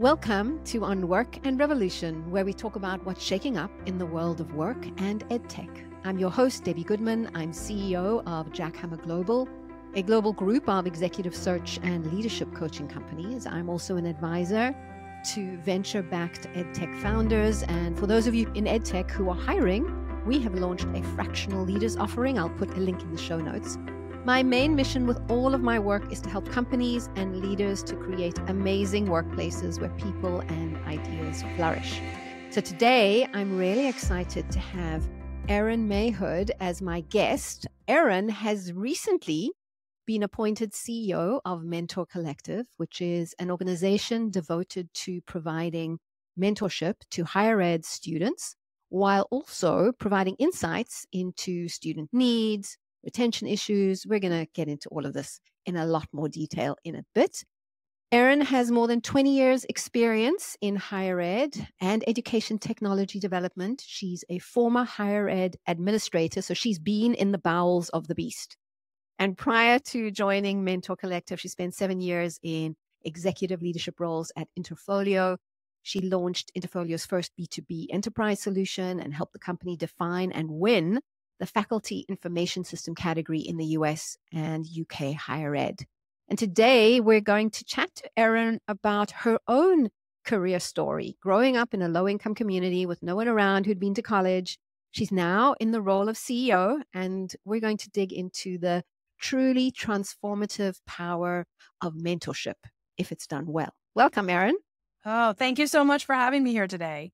Welcome to On Work and Revolution, where we talk about what's shaking up in the world of work and EdTech. I'm your host, Debbie Goodman. I'm CEO of Jackhammer Global, a global group of executive search and leadership coaching companies. I'm also an advisor to venture-backed EdTech founders. And for those of you in EdTech who are hiring, we have launched a fractional leaders offering. I'll put a link in the show notes. My main mission with all of my work is to help companies and leaders to create amazing workplaces where people and ideas flourish. So today, I'm really excited to have Erin Mayhood as my guest. Erin has recently been appointed CEO of Mentor Collective, which is an organization devoted to providing mentorship to higher ed students, while also providing insights into student needs, retention issues. We're going to get into all of this in a lot more detail in a bit. Erin has more than 20 years experience in higher ed and education technology development. She's a former higher ed administrator, so she's been in the bowels of the beast. And prior to joining Mentor Collective, she spent 7 years in executive leadership roles at Interfolio. She launched Interfolio's first B2B enterprise solution and helped the company define and win the faculty information system category in the US and UK higher ed. And today we're going to chat to Erin about her own career story, growing up in a low-income community with no one around who'd been to college. She's now in the role of CEO, and we're going to dig into the truly transformative power of mentorship if it's done well. Welcome, Erin. Oh, thank you so much for having me here today.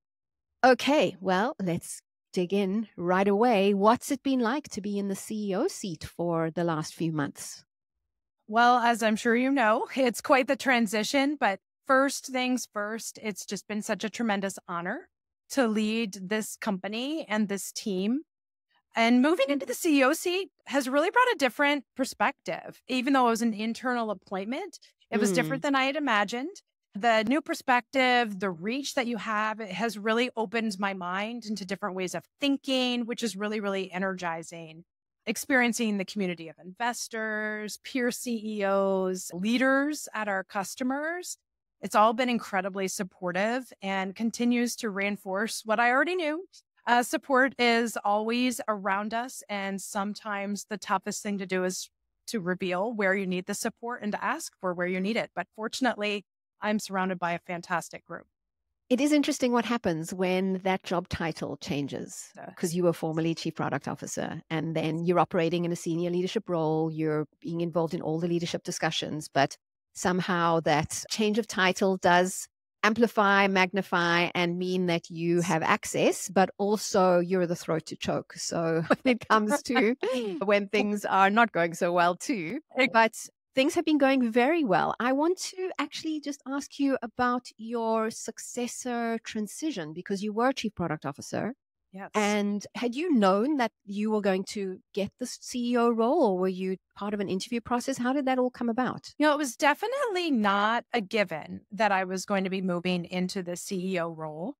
Okay, well, let's dig in right away. What's it been like to be in the CEO seat for the last few months? Well, as I'm sure you know, it's quite the transition, but first things first, it's just been such a tremendous honor to lead this company and this team. And moving into the CEO seat has really brought a different perspective. Even though it was an internal appointment, it was different than I had imagined. The new perspective, the reach that you have, it has really opened my mind into different ways of thinking, which is really, really energizing. Experiencing the community of investors, peer CEOs, leaders at our customers. It's all been incredibly supportive and continues to reinforce what I already knew. Support is always around us. And sometimes the toughest thing to do is to reveal where you need the support and to ask for where you need it. But fortunately, I'm surrounded by a fantastic group. It is interesting what happens when that job title changes, because you were formerly Chief Product Officer, and then you're operating in a senior leadership role, you're being involved in all the leadership discussions, but somehow that change of title does amplify, magnify, and mean that you have access, but also you're the throat to choke. So when it comes to when things are not going so well too, but things have been going very well. I want to actually just ask you about your successor transition, because you were Chief Product Officer. Yes. And had you known that you were going to get the CEO role, or were you part of an interview process? How did that all come about? It was definitely not a given that I was going to be moving into the CEO role.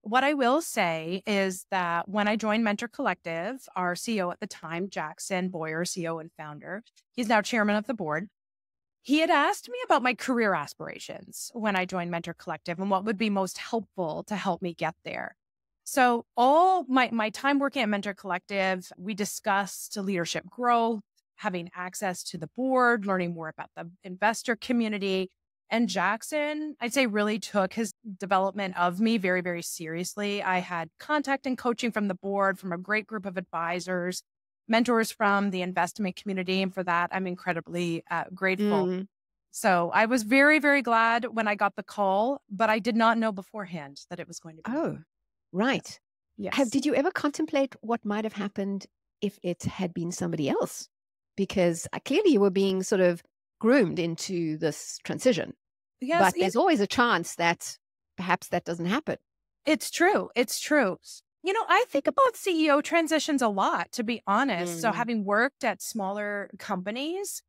What I will say is that when I joined Mentor Collective, our CEO at the time, Jackson Boyer, CEO and founder, he's now chairman of the board. He had asked me about my career aspirations when I joined Mentor Collective and what would be most helpful to help me get there. So all my time working at Mentor Collective, we discussed leadership growth, having access to the board, learning more about the investor community. And Jackson, I'd say, really took his development of me very, very seriously. I had contact and coaching from the board, from a great group of advisors, mentors from the investment community. And for that, I'm incredibly grateful. So I was very, very glad when I got the call, but I did not know beforehand that it was going to be. Oh, right. Yes. Did you ever contemplate what might have happened if it had been somebody else? Because clearly you were being sort of groomed into this transition. Yes, but there's always a chance that perhaps that doesn't happen. It's true. It's true. I think about CEO transitions a lot, to be honest. So having worked at smaller companies,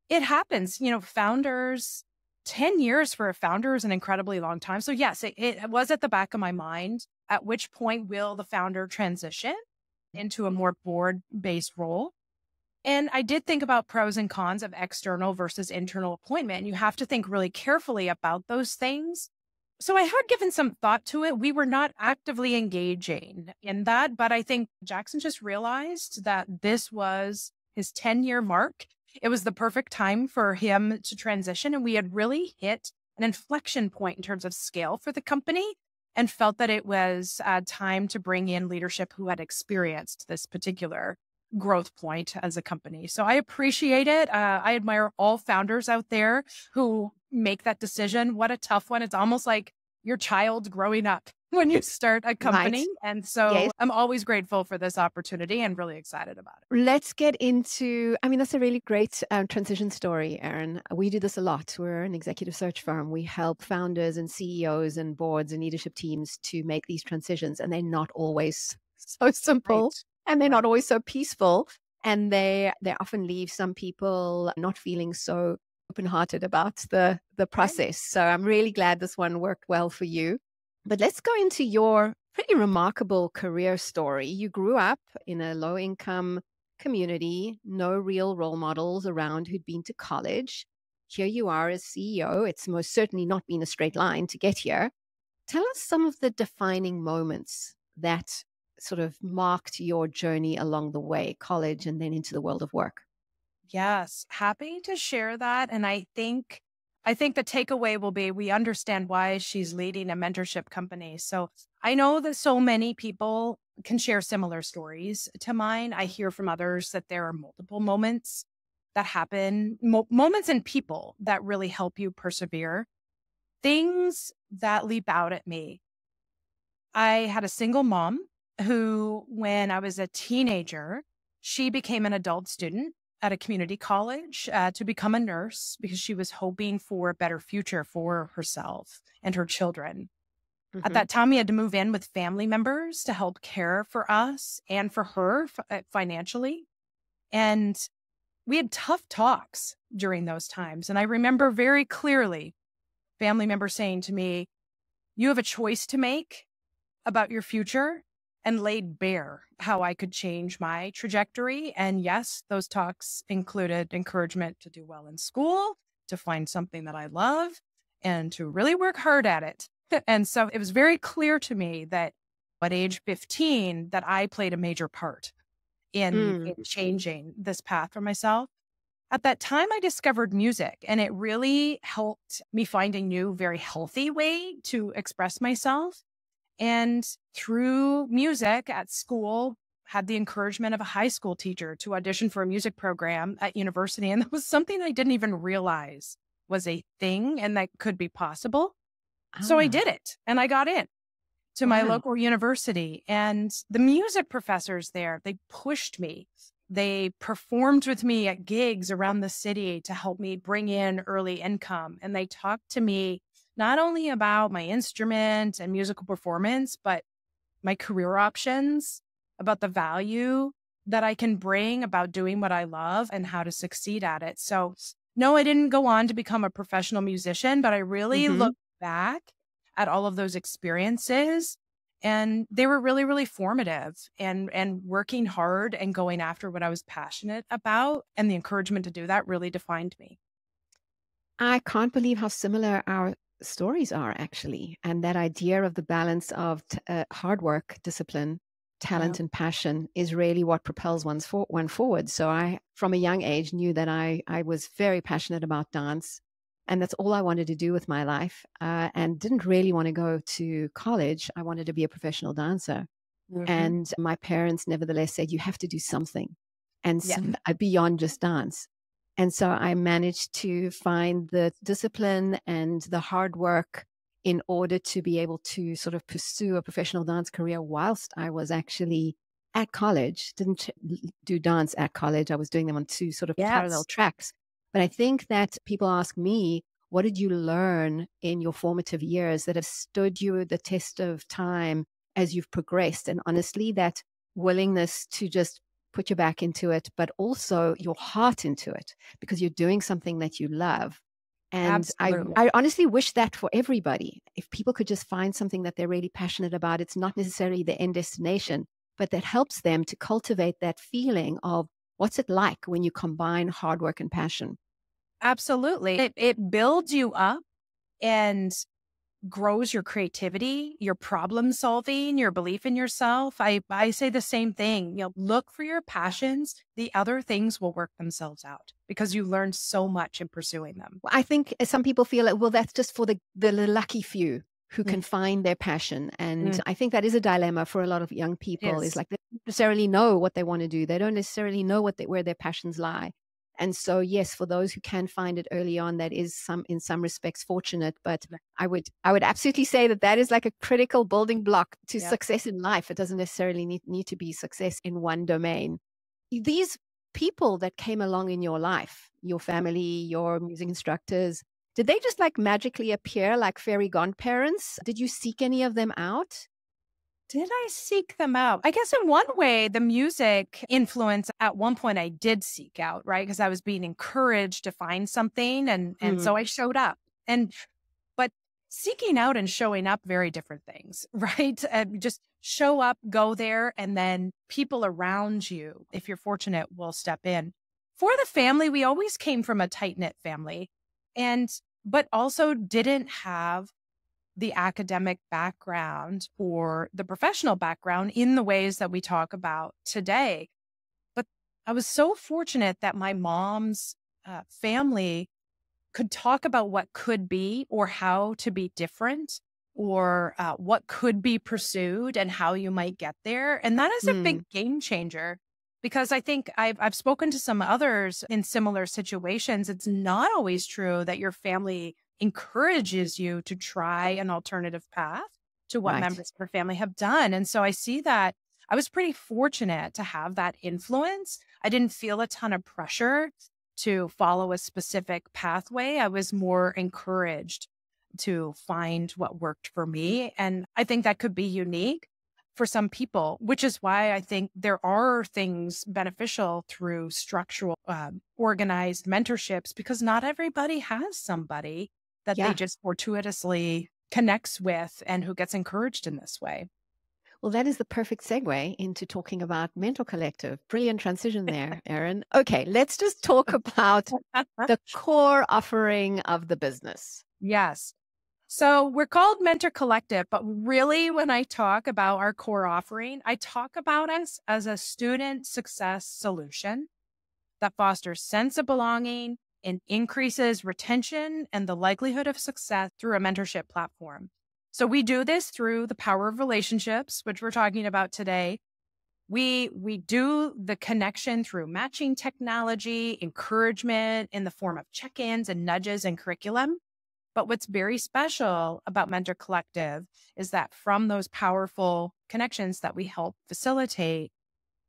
it happens. Founders, 10 years for a founder is an incredibly long time. So yes, it was at the back of my mind. At which point will the founder transition into a more board-based role? And I did think about pros and cons of external versus internal appointment. You have to think really carefully about those things. So I had given some thought to it. We were not actively engaging in that, but I think Jackson just realized that this was his 10-year mark. It was the perfect time for him to transition. And we had really hit an inflection point in terms of scale for the company and felt that it was time to bring in leadership who had experienced this particular growth point as a company. So I appreciate it. I admire all founders out there who make that decision. What a tough one. It's almost like your child growing up when you start a company. Right. And so Yes. I'm always grateful for this opportunity and really excited about it. Let's get into, I mean, that's a really great transition story, Erin. We do this a lot. We're an executive search firm. We help founders and CEOs and boards and leadership teams to make these transitions, and they're not always so simple, Right. and they're Right. not always so peaceful. And they often leave some people not feeling so open-hearted about the Right. process. So I'm really glad this one worked well for you. But let's go into your pretty remarkable career story. You grew up in a low-income community, no real role models around who'd been to college. Here you are as CEO. It's most certainly not been a straight line to get here. Tell us some of the defining moments that sort of marked your journey along the way, college and then into the world of work. Yes, happy to share that. And I think the takeaway will be we understand why she's leading a mentorship company. So I know that so many people can share similar stories to mine. I hear from others that there are multiple moments that happen, moments and people that really help you persevere. Things that leap out at me. I had a single mom who, when I was a teenager, she became an adult student at a community college to become a nurse because she was hoping for a better future for herself and her children. At Hmm. that time, we had to move in with family members to help care for us and for her financially. And we had tough talks during those times. And I remember very clearly family members saying to me, "You have a choice to make about your future," and laid bare how I could change my trajectory. And yes, those talks included encouragement to do well in school, to find something that I love, and to really work hard at it. And so it was very clear to me that at age 15, that I played a major part in changing this path for myself. At that time, I discovered music, and it really helped me find a new, very healthy way to express myself. And through music at school, had the encouragement of a high school teacher to audition for a music program at university. And that was something I didn't even realize was a thing and that could be possible. So I Ah, did it and I got in to my wow. local university. And the music professors there, they pushed me. They performed with me at gigs around the city to help me bring in early income. And they talked to me not only about my instrument and musical performance, but my career options, about the value that I can bring about doing what I love and how to succeed at it. So, no, I didn't go on to become a professional musician, but I really Hmm. look back at all of those experiences and they were really, really formative and working hard and going after what I was passionate about and the encouragement to do that really defined me. I can't believe how similar our stories are, actually. And that idea of the balance of hard work, discipline, Yeah. talent, and passion is really what propels one forward. So I, from a young age, knew that I was very passionate about dance. And that's all I wanted to do with my life, and didn't really want to go to college. I wanted to be a professional dancer. Hmm. And my parents nevertheless said, you have to do something. And so, Yes. beyond just dance. And so I managed to find the discipline and the hard work in order to be able to sort of pursue a professional dance career whilst I was actually at college. Didn't do dance at college. I was doing them on two sort of parallel Yes. tracks. But I think that people ask me, what did you learn in your formative years that have stood you the test of time as you've progressed? And honestly, that willingness to just put your back into it, but also your heart into it because you're doing something that you love. And Absolutely. I honestly wish that for everybody. If people could just find something that they're really passionate about, it's not necessarily the end destination, but that helps them to cultivate that feeling of what's it like when you combine hard work and passion. Absolutely. It builds you up and grows your creativity, your problem solving, your belief in yourself. I say the same thing, look for your passions. The other things will work themselves out because you learned so much in pursuing them. I think some people feel like, well, that's just for the lucky few who Mm. can find their passion. And I think that is a dilemma for a lot of young people, It is is. like they don't necessarily know what they want to do. They don't necessarily know where their passions lie. And so, yes, for those who can find it early on, that is in some respects fortunate. But I would absolutely say that is like a critical building block to Yeah. success in life. It doesn't necessarily need to be success in one domain. These people that came along in your life, your family, your music instructors, did they just like magically appear like fairy godparents? Did you seek any of them out? Did I seek them out? I guess in one way, the music influence at one point I did seek out, right? Because I was being encouraged to find something. And so I showed up. But seeking out and showing up, very different things, right? Just show up, go there, and then people around you, if you're fortunate, will step in. For the family, we always came from a tight-knit family, but also didn't have the academic background or the professional background in the ways that we talk about today. But I was so fortunate that my mom's family could talk about what could be or how to be different, or what could be pursued and how you might get there. And that is a big game changer, because I think I've spoken to some others in similar situations. It's not always true that your family encourages you to try an alternative path to what Right. members of your family have done. And so I see that I was pretty fortunate to have that influence. I didn't feel a ton of pressure to follow a specific pathway. I was more encouraged to find what worked for me. And I think that could be unique for some people, which is why I think there are things beneficial through structural, organized mentorships, because not everybody has somebody that they just fortuitously connects with and who gets encouraged in this way. Well, that is the perfect segue into talking about Mentor Collective. Brilliant transition there, Erin. Okay, let's just talk about the core offering of the business. Yes. So we're called Mentor Collective, but really when I talk about our core offering, I talk about us as a student success solution that fosters sense of belonging and increases retention and the likelihood of success through a mentorship platform. So we do this through the power of relationships, which we're talking about today. We do the connection through matching technology, encouragement in the form of check-ins and nudges and curriculum. But what's very special about Mentor Collective is that from those powerful connections that we help facilitate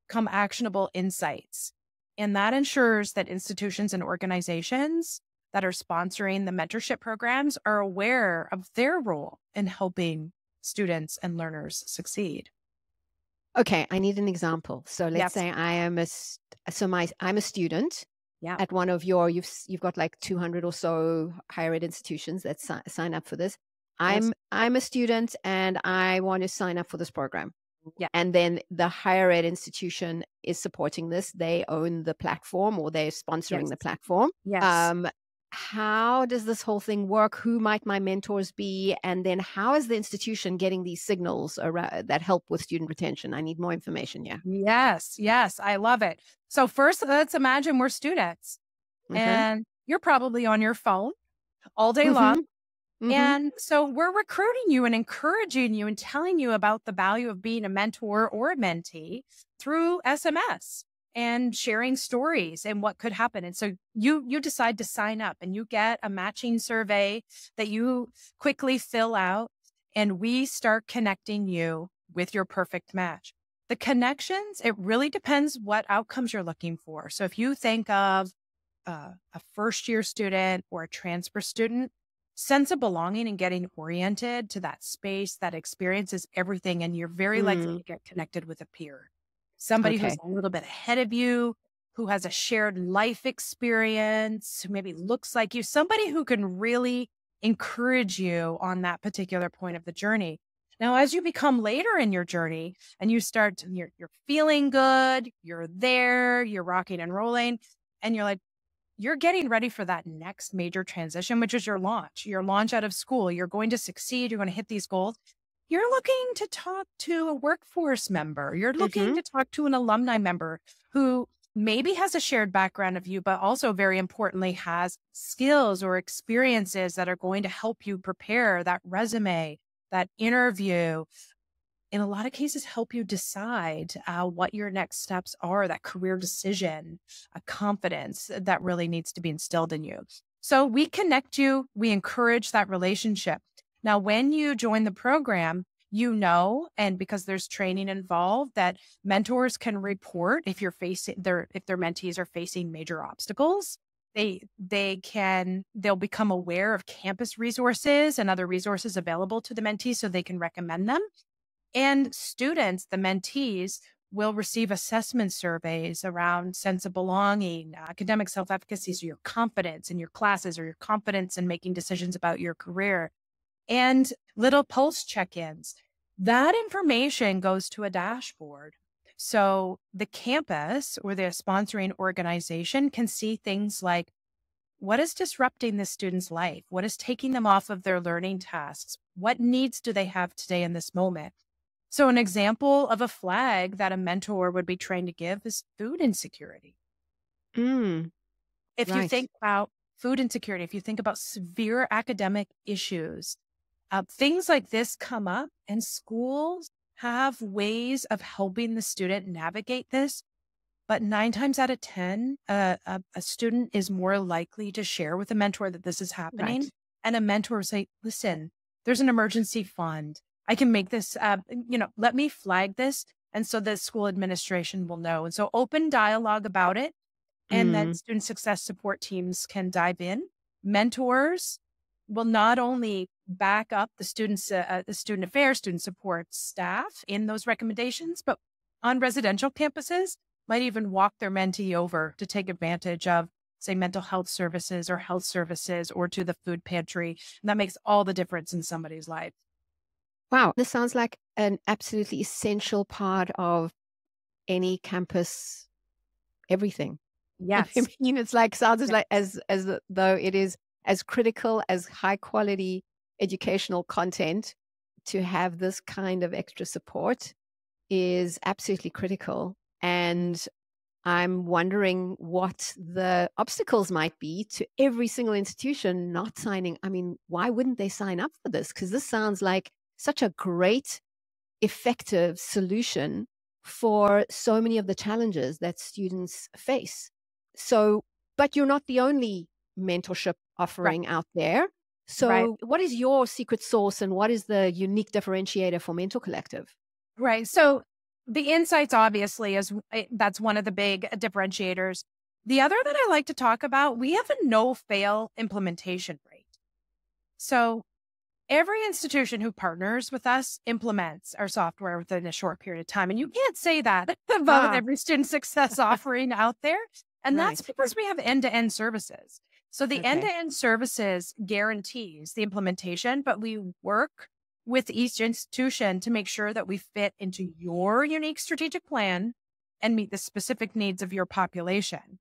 come actionable insights. And that ensures that institutions and organizations that are sponsoring the mentorship programs are aware of their role in helping students and learners succeed. Okay, I need an example. So let's say I am I'm a student at one of you've got like 200 or so higher ed institutions that sign up for this. I'm a student and I want to sign up for this program. Yeah. And then the higher ed institution is supporting this. They own the platform, or they're sponsoring the platform. Yes. How does this whole thing work? Who might my mentors be? And then how is the institution getting these signals that help with student retention? I need more information. Yeah. Yes. I love it. So first, let's imagine we're students and you're probably on your phone all day long. And so we're recruiting you and encouraging you and telling you about the value of being a mentor or a mentee through SMS and sharing stories and what could happen. And so you decide to sign up and you get a matching survey that you quickly fill out, and we start connecting you with your perfect match. The connections, it really depends what outcomes you're looking for. So if you think of a first-year student or a transfer student, sense of belonging and getting oriented to that space, that experience is everything. And you're very likely to get connected with a peer, somebody who's a little bit ahead of you, who has a shared life experience, who maybe looks like you, somebody who can really encourage you on that particular point of the journey. Now, as you become later in your journey and you start, you're feeling good, you're there, you're rocking and rolling, and you're like, you're getting ready for that next major transition, which is your launch out of school. You're going to succeed. You're going to hit these goals. You're looking to talk to a workforce member. You're looking to talk to an alumni member who maybe has a shared background of you, but also very importantly has skills or experiences that are going to help you prepare that resume, that interview, in a lot of cases, help you decide what your next steps are, that career decision, a confidence that really needs to be instilled in you. So we connect you, we encourage that relationship. Now, when you join the program, and because there's training involved, that mentors can report if if their mentees are facing major obstacles. They'll become aware of campus resources and other resources available to the mentees so they can recommend them. And students, the mentees, will receive assessment surveys around sense of belonging, academic self-efficacy, so your confidence in your classes or your confidence in making decisions about your career, and little pulse check-ins. That information goes to a dashboard. So the campus or the sponsoring organization can see things like, what is disrupting the student's life? What is taking them off of their learning tasks? What needs do they have today in this moment? So an example of a flag that a mentor would be trained to give is food insecurity. If you think about food insecurity, if you think about severe academic issues, things like this come up, and schools have ways of helping the student navigate this. But 9 times out of 10, a student is more likely to share with a mentor that this is happening. Right. And a mentor will say, listen, there's an emergency fund. I can make this, let me flag this. And so the school administration will know. And so open dialogue about it. And then student success support teams can dive in. Mentors will not only back up the student affairs, student support staff in those recommendations, but on residential campuses, might even walk their mentee over to take advantage of, say, mental health services or health services, or to the food pantry. And that makes all the difference in somebody's life. Wow. This sounds like an absolutely essential part of any campus, everything. Yes. I mean, sounds like as though it is as critical as high quality educational content. To have this kind of extra support is absolutely critical. And I'm wondering what the obstacles might be to every single institution not signing. I mean, why wouldn't they sign up for this? Because this sounds like such a great, effective solution for so many of the challenges that students face. So, but you're not the only mentorship offering out there. So what is your secret sauce, and what is the unique differentiator for Mentor Collective? Right. So the insights, obviously, that's one of the big differentiators. The other that I like to talk about, we have a no-fail implementation rate. So every institution who partners with us implements our software within a short period of time. And you can't say that about every student success offering out there. And that's because we have end-to-end services. So the end-to-end services guarantees the implementation, but we work with each institution to make sure that we fit into your unique strategic plan and meet the specific needs of your population.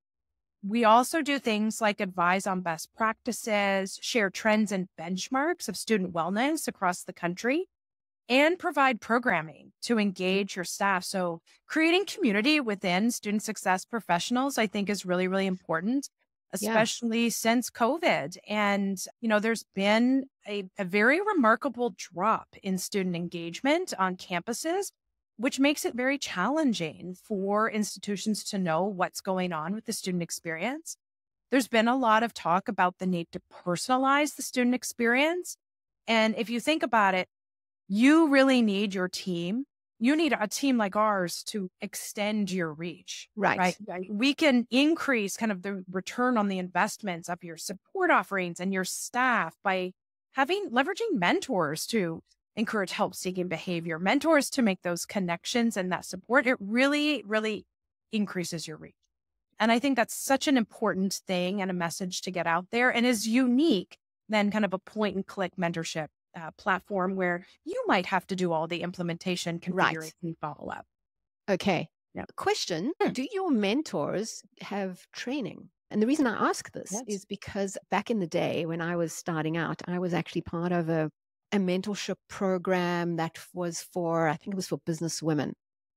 We also do things like advise on best practices, share trends and benchmarks of student wellness across the country, and provide programming to engage your staff. So creating community within student success professionals, I think, is really, really important, especially since COVID. And, there's been a very remarkable drop in student engagement on campuses, which makes it very challenging for institutions to know what's going on with the student experience. There's been a lot of talk about the need to personalize the student experience. And if you think about it, you really need your team. You need a team like ours to extend your reach. Right. We can increase kind of the return on the investments of your support offerings and your staff by leveraging mentors to encourage help-seeking behavior, mentors to make those connections and that support. It really, really increases your reach. And I think that's such an important thing and a message to get out there, and is unique than kind of a point-and-click mentorship platform where you might have to do all the implementation, configuration, and follow-up. Okay. Question, do your mentors have training? And the reason I ask this Yes. is because back in the day when I was starting out, I was actually part of a mentorship program that was for, I think it was for business women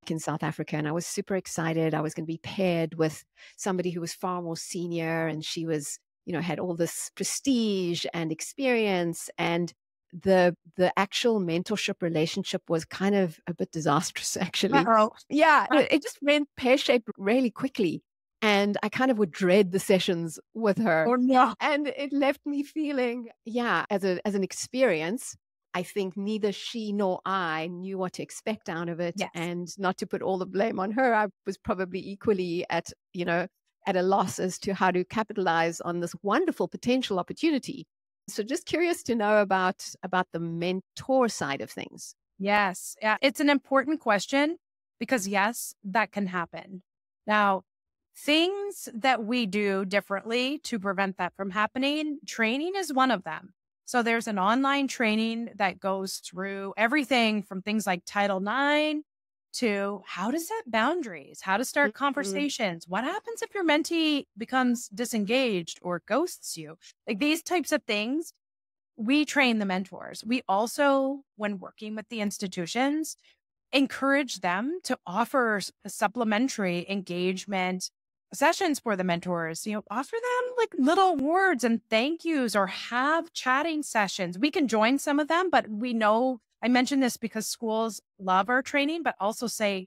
in South Africa. And I was super excited. I was going to be paired with somebody who was far more senior, and she was, had all this prestige and experience. And the actual mentorship relationship was kind of a bit disastrous, actually. Uh-oh. Yeah, it just went pear-shaped really quickly. And I kind of would dread the sessions with her. Oh, no. And it left me feeling, yeah, as an experience, I think neither she nor I knew what to expect out of it. Yes. And not to put all the blame on her, I was probably equally at a loss as to how to capitalize on this wonderful potential opportunity. So just curious to know about the mentor side of things. Yes. Yeah. It's an important question because, yes, that can happen. Now, things that we do differently to prevent that from happening, training is one of them. So there's an online training that goes through everything from things like Title IX to how to set boundaries, how to start Mhm. conversations. What happens if your mentee becomes disengaged or ghosts you? Like these types of things, we train the mentors. We also, when working with the institutions, encourage them to offer supplementary engagement sessions for the mentors, offer them like little awards and thank yous or have chatting sessions. We can join some of them, but we know I mention this because schools love our training, but also say,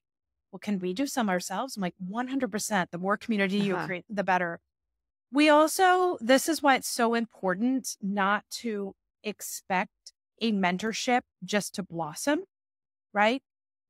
well, can we do some ourselves? I'm like 100%. The more community you Uh-huh. create, the better. We also, this is why it's so important not to expect a mentorship just to blossom, right?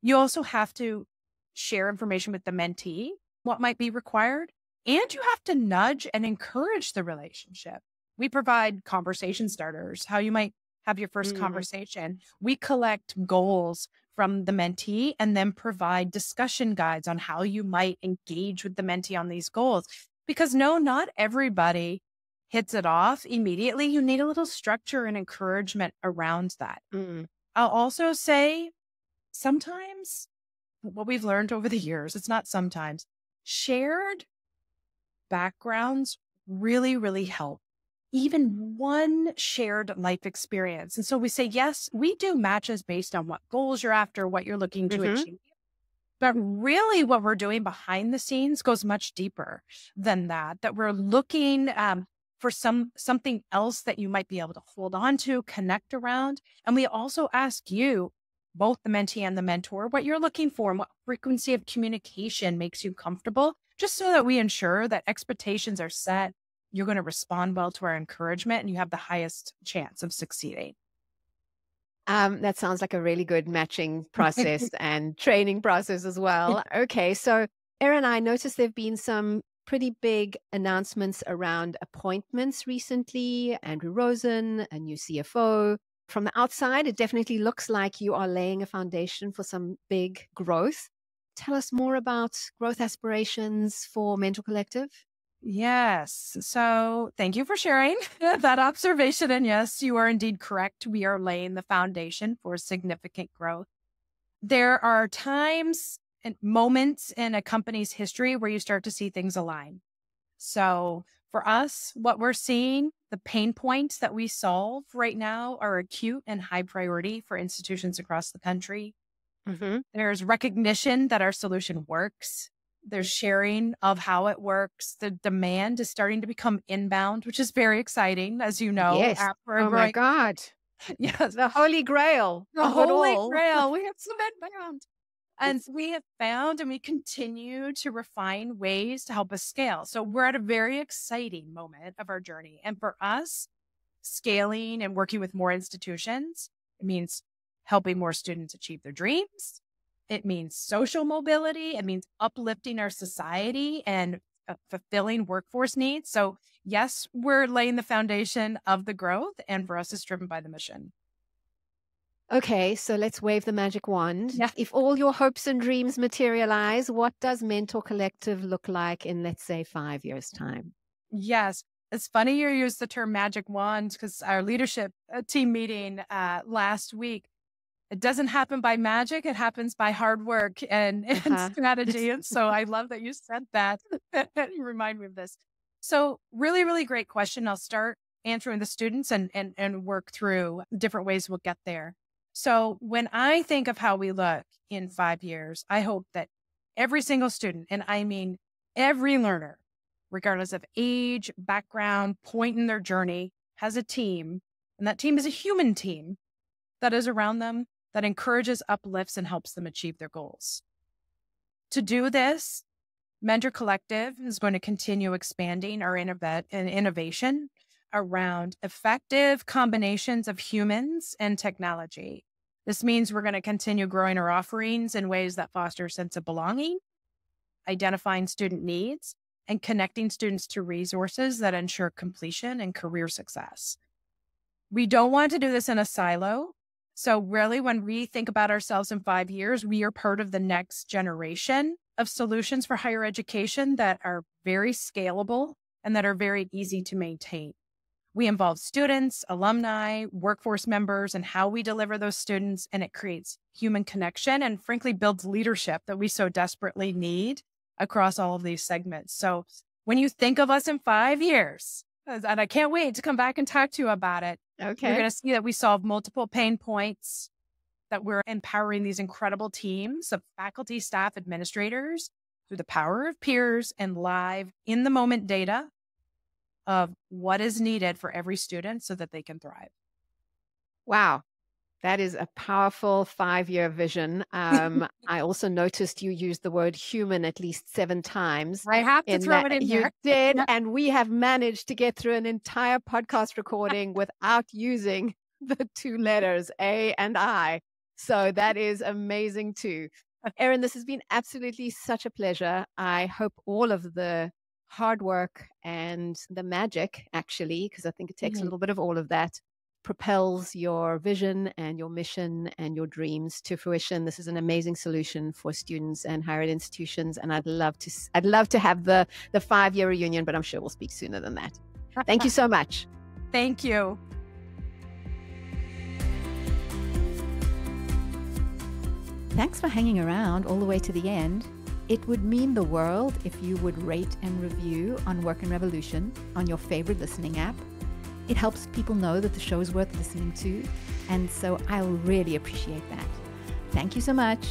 You also have to share information with the mentee, what might be required, and you have to nudge and encourage the relationship. We provide conversation starters, how you might have your first Mhm. conversation. We collect goals from the mentee and then provide discussion guides on how you might engage with the mentee on these goals. Because no, not everybody hits it off immediately. You need a little structure and encouragement around that. Mm. I'll also say sometimes what we've learned over the years, it's not sometimes, shared backgrounds really, really help. Even one shared life experience. And so we say, yes, we do matches based on what goals you're after, what you're looking to Mhm. achieve. But really, what we're doing behind the scenes goes much deeper than that, that we're looking for something else that you might be able to hold on to, connect around. And we also ask you, both the mentee and the mentor, what you're looking for and what frequency of communication makes you comfortable, just so that we ensure that expectations are set. You're going to respond well to our encouragement and you have the highest chance of succeeding. That sounds like a really good matching process and training process as well. Okay, so Erin, I noticed there have been some pretty big announcements around appointments recently. Andrew Rosen, a new CFO. From the outside, it definitely looks like you are laying a foundation for some big growth. Tell us more about growth aspirations for Mentor Collective. Yes. So thank you for sharing that observation. And yes, you are indeed correct. We are laying the foundation for significant growth. There are times and moments in a company's history where you start to see things align. So for us, what we're seeing, the pain points that we solve right now are acute and high priority for institutions across the country. Mm-hmm. There's recognition that our solution works. There's sharing of how it works. The demand is starting to become inbound, which is very exciting, as you know, Yes. after a Oh my growing. God. Yes, The holy grail the of it holy all. grail. We have some inbound. And we have found and we continue to refine ways to help us scale. So we're at a very exciting moment of our journey. And for us, scaling and working with more institutions, it means helping more students achieve their dreams. It means social mobility. It means uplifting our society and fulfilling workforce needs. So yes, we're laying the foundation of the growth. And for us, it's driven by the mission. Okay, so let's wave the magic wand. Yeah. If all your hopes and dreams materialize, what does Mentor Collective look like in, let's say, 5 years' time? Yes. It's funny you use the term magic wand because our leadership team meeting last week, it doesn't happen by magic. It happens by hard work and Uh-huh. strategy. And so I love that you said that. You remind me of this. So really, really great question. I'll start answering the students and work through different ways we'll get there. So when I think of how we look in 5 years, I hope that every single student, and I mean every learner, regardless of age, background, point in their journey, has a team, and that team is a human team that is around them, that encourages, uplifts, and helps them achieve their goals. To do this, Mentor Collective is going to continue expanding our innovation around effective combinations of humans and technology. This means we're going to continue growing our offerings in ways that foster a sense of belonging, identifying student needs, and connecting students to resources that ensure completion and career success. We don't want to do this in a silo. So really, when we think about ourselves in 5 years, we are part of the next generation of solutions for higher education that are very scalable and that are very easy to maintain. We involve students, alumni, workforce members, and how we deliver those students, and it creates human connection and frankly builds leadership that we so desperately need across all of these segments. So when you think of us in 5 years, and I can't wait to come back and talk to you about it, Okay. you're going to see that we solve multiple pain points, that we're empowering these incredible teams of faculty, staff, administrators through the power of peers and live in the moment data of what is needed for every student so that they can thrive. Wow. That is a powerful 5-year vision. I also noticed you used the word human at least 7 times. I have to throw it in You there. did, Yeah. and we have managed to get through an entire podcast recording without using the 2 letters, A and I. So that is amazing too. Erin, this has been absolutely such a pleasure. I hope all of the hard work and the magic, actually, because I think it takes a little bit of all of that, propels your vision and your mission and your dreams to fruition. This is an amazing solution for students and higher ed institutions, and I'd love to have the 5-year reunion, but I'm sure we'll speak sooner than that. Thank you so much. Thank you. Thanks for hanging around all the way to the end. It would mean the world if you would rate and review on Work and Revolution on your favorite listening app. It helps people know that the show is worth listening to, and so I'll really appreciate that. Thank you so much.